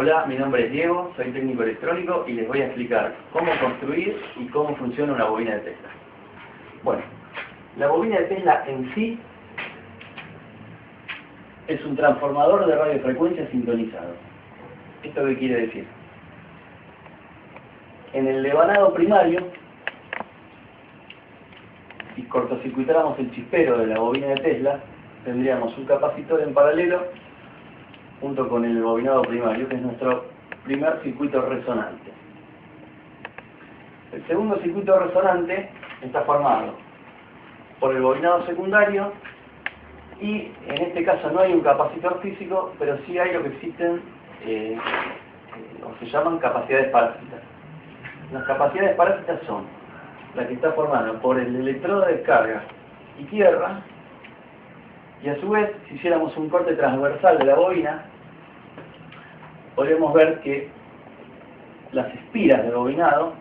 Hola, mi nombre es Diego, soy técnico electrónico y les voy a explicar cómo construir y cómo funciona una bobina de Tesla. Bueno, la bobina de Tesla en sí es un transformador de radiofrecuencia sintonizado. ¿Esto qué quiere decir? En el devanado primario, si cortocircuitáramos el chispero de la bobina de Tesla, tendríamos un capacitor en paralelo junto con el bobinado primario, que es nuestro primer circuito resonante. El segundo circuito resonante está formado por el bobinado secundario y en este caso no hay un capacitor físico, pero sí hay lo que existen o se llaman capacidades parásitas. Las capacidades parásitas son la que está formada por el electrodo de descarga y tierra, y a su vez, si hiciéramos un corte transversal de la bobina, podemos ver que las espiras de bobinado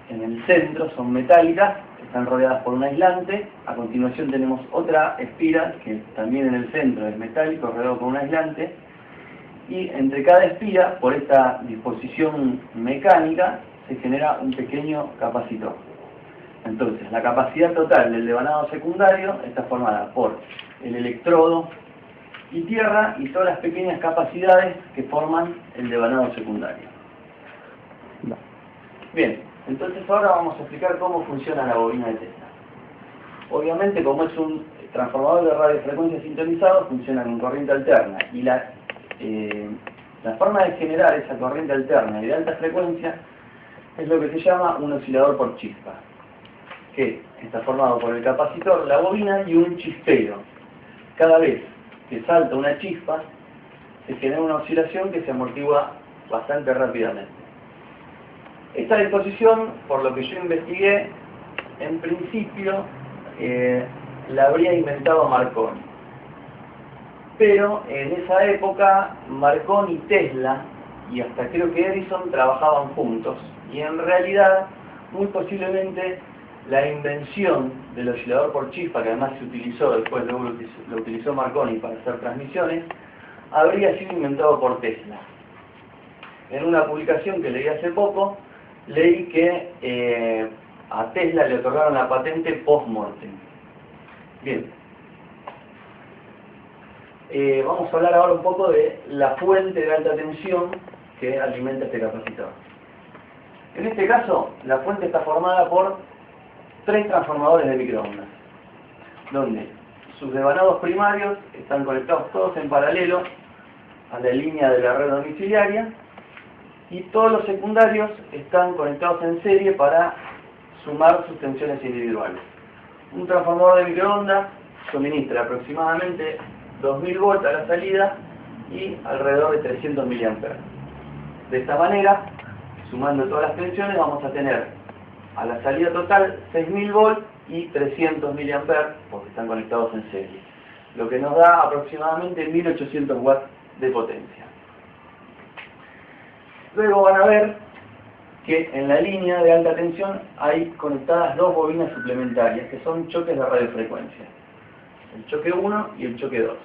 en el centro son metálicas, están rodeadas por un aislante. A continuación tenemos otra espira que también en el centro es metálico, rodeado por un aislante, y entre cada espira, por esta disposición mecánica, se genera un pequeño capacitor. Entonces, la capacidad total del devanado secundario está formada por el electrodo y tierra y todas las pequeñas capacidades que forman el devanado secundario. Bien, entonces ahora vamos a explicar cómo funciona la bobina de Tesla. Obviamente, como es un transformador de radiofrecuencia sintonizado, funciona con corriente alterna, y la forma de generar esa corriente alterna y de alta frecuencia es lo que se llama un oscilador por chispa, que está formado por el capacitor, la bobina y un chispero. Cada vez que salta una chispa, se genera una oscilación que se amortigua bastante rápidamente. Esta disposición, por lo que yo investigué, en principio la habría inventado Marconi. Pero en esa época Marconi y Tesla, y hasta creo que Edison, trabajaban juntos, y en realidad, muy posiblemente, la invención del oscilador por chispa, que además se utilizó después, luego lo utilizó Marconi para hacer transmisiones, habría sido inventado por Tesla. En una publicación que leí hace poco, leí que a Tesla le otorgaron la patente post-mortem. Bien. Vamos a hablar ahora un poco de la fuente de alta tensión que alimenta este capacitor. En este caso, la fuente está formada por 3 transformadores de microondas, donde sus devanados primarios están conectados todos en paralelo a la línea de la red domiciliaria, y todos los secundarios están conectados en serie para sumar sus tensiones individuales. Un transformador de microondas suministra aproximadamente 2000 volts a la salida y alrededor de 300 mA. De esta manera, sumando todas las tensiones, vamos a tener a la salida total 6000 volts y 300 mA, porque están conectados en serie, lo que nos da aproximadamente 1800 watts de potencia. Luego van a ver que en la línea de alta tensión hay conectadas 2 bobinas suplementarias, que son choques de radiofrecuencia, el choque 1 y el choque 2.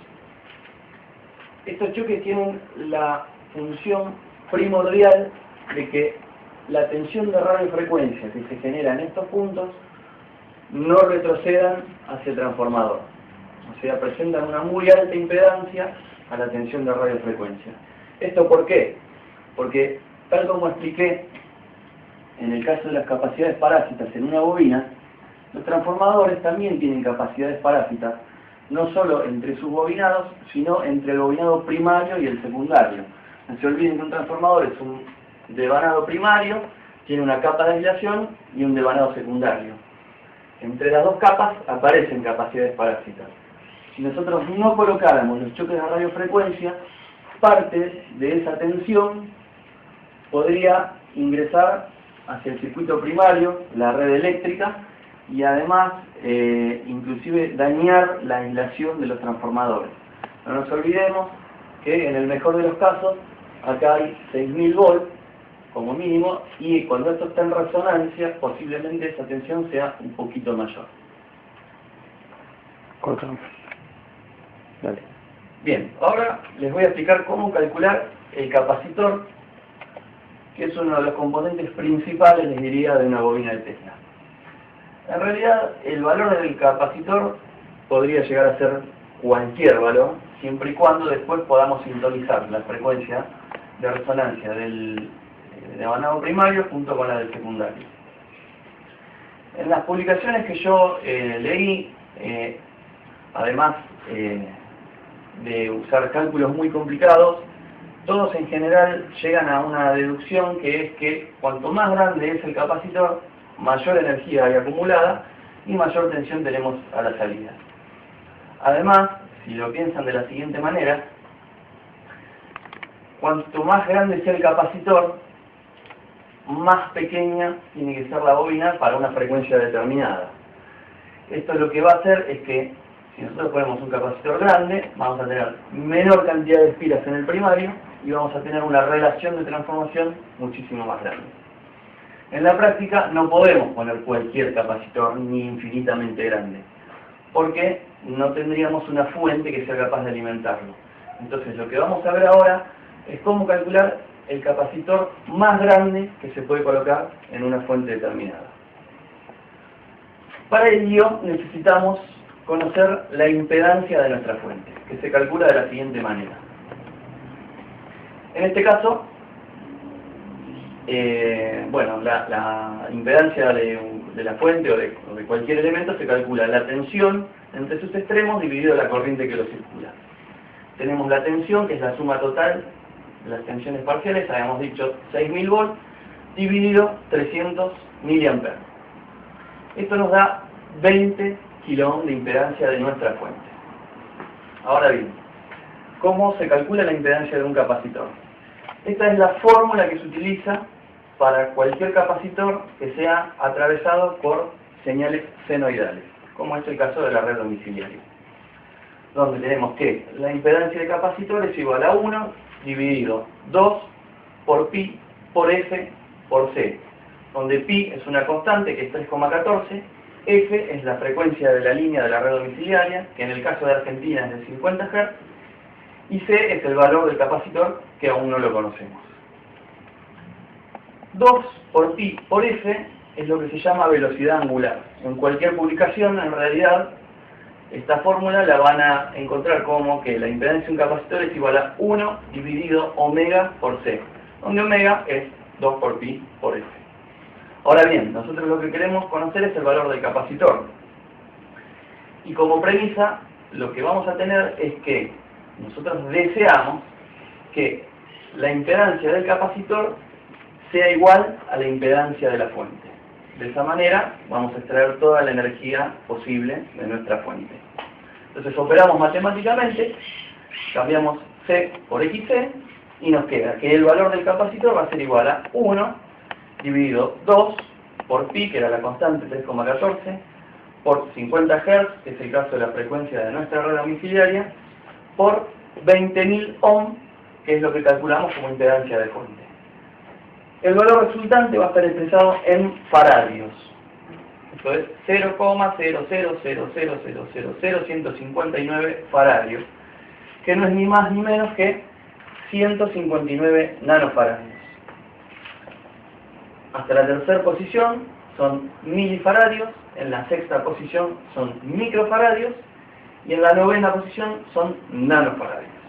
Estos choques tienen la función primordial de que la tensión de radiofrecuencia que se genera en estos puntos no retrocedan hacia el transformador. O sea, presentan una muy alta impedancia a la tensión de radiofrecuencia. ¿Esto por qué? Porque, tal como expliqué, en el caso de las capacidades parásitas en una bobina, los transformadores también tienen capacidades parásitas, no solo entre sus bobinados, sino entre el bobinado primario y el secundario. No se olviden que un transformador es un devanado primario, tiene una capa de aislación y un devanado secundario. Entre las 2 capas aparecen capacidades parásitas. Si nosotros no colocáramos los choques de radiofrecuencia, parte de esa tensión podría ingresar hacia el circuito primario, la red eléctrica, y además inclusive dañar la aislación de los transformadores. No nos olvidemos que en el mejor de los casos acá hay 6000 volts como mínimo, y cuando esto está en resonancia posiblemente esa tensión sea un poquito mayor. Cortamos. Dale. Bien, ahora les voy a explicar cómo calcular el capacitor, que es uno de los componentes principales, les diría, de una bobina de Tesla. En realidad, el valor del capacitor podría llegar a ser cualquier valor, siempre y cuando después podamos sintonizar la frecuencia de resonancia del emanado primario junto con la del secundario. En las publicaciones que yo leí, además de usar cálculos muy complicados, todos en general llegan a una deducción, que es que cuanto más grande es el capacitor, mayor energía hay acumulada y mayor tensión tenemos a la salida. Además, si lo piensan de la siguiente manera, cuanto más grande sea el capacitor, más pequeña tiene que ser la bobina para una frecuencia determinada. Esto lo que va a hacer es que, si nosotros ponemos un capacitor grande, vamos a tener menor cantidad de espiras en el primario y vamos a tener una relación de transformación muchísimo más grande. En la práctica no podemos poner cualquier capacitor ni infinitamente grande, porque no tendríamos una fuente que sea capaz de alimentarlo. Entonces lo que vamos a ver ahora es cómo calcular el capacitor más grande que se puede colocar en una fuente determinada. Para ello necesitamos conocer la impedancia de nuestra fuente, que se calcula de la siguiente manera. En este caso, la impedancia de la fuente o de cualquier elemento se calcula la tensión entre sus extremos dividido la corriente que lo circula. Tenemos la tensión, que es la suma total de las tensiones parciales, habíamos dicho 6.000 volts, dividido 300 miliamperes. Esto nos da 20 kiloohm de impedancia de nuestra fuente. Ahora bien, ¿cómo se calcula la impedancia de un capacitor? Esta es la fórmula que se utiliza para cualquier capacitor que sea atravesado por señales senoidales, como es el caso de la red domiciliaria, donde tenemos que la impedancia de capacitor es igual a 1 dividido 2 por pi por f por c, donde pi es una constante que es 3,14, f es la frecuencia de la línea de la red domiciliaria, que en el caso de Argentina es de 50 Hz, y c es el valor del capacitor, que aún no lo conocemos. 2 por pi por f es lo que se llama velocidad angular. En cualquier publicación, en realidad, esta fórmula la van a encontrar como que la impedancia de un capacitor es igual a 1 dividido omega por c, donde omega es 2 por pi por f. Ahora bien, nosotros lo que queremos conocer es el valor del capacitor. Y como premisa, lo que vamos a tener es que nosotros deseamos que la impedancia del capacitor sea igual a la impedancia de la fuente. De esa manera vamos a extraer toda la energía posible de nuestra fuente. Entonces operamos matemáticamente, cambiamos C por XC y nos queda que el valor del capacitor va a ser igual a 1 dividido 2 por pi, que era la constante 3,14, por 50 Hz, que es el caso de la frecuencia de nuestra red domiciliaria, por 20.000 ohm, que es lo que calculamos como impedancia de fuente. El valor resultante va a estar expresado en faradios. Esto es 0,000000159 faradios, que no es ni más ni menos que 159 nanofaradios. Hasta la tercera posición son milifaradios, en la sexta posición son microfaradios y en la novena posición son nanofaradios.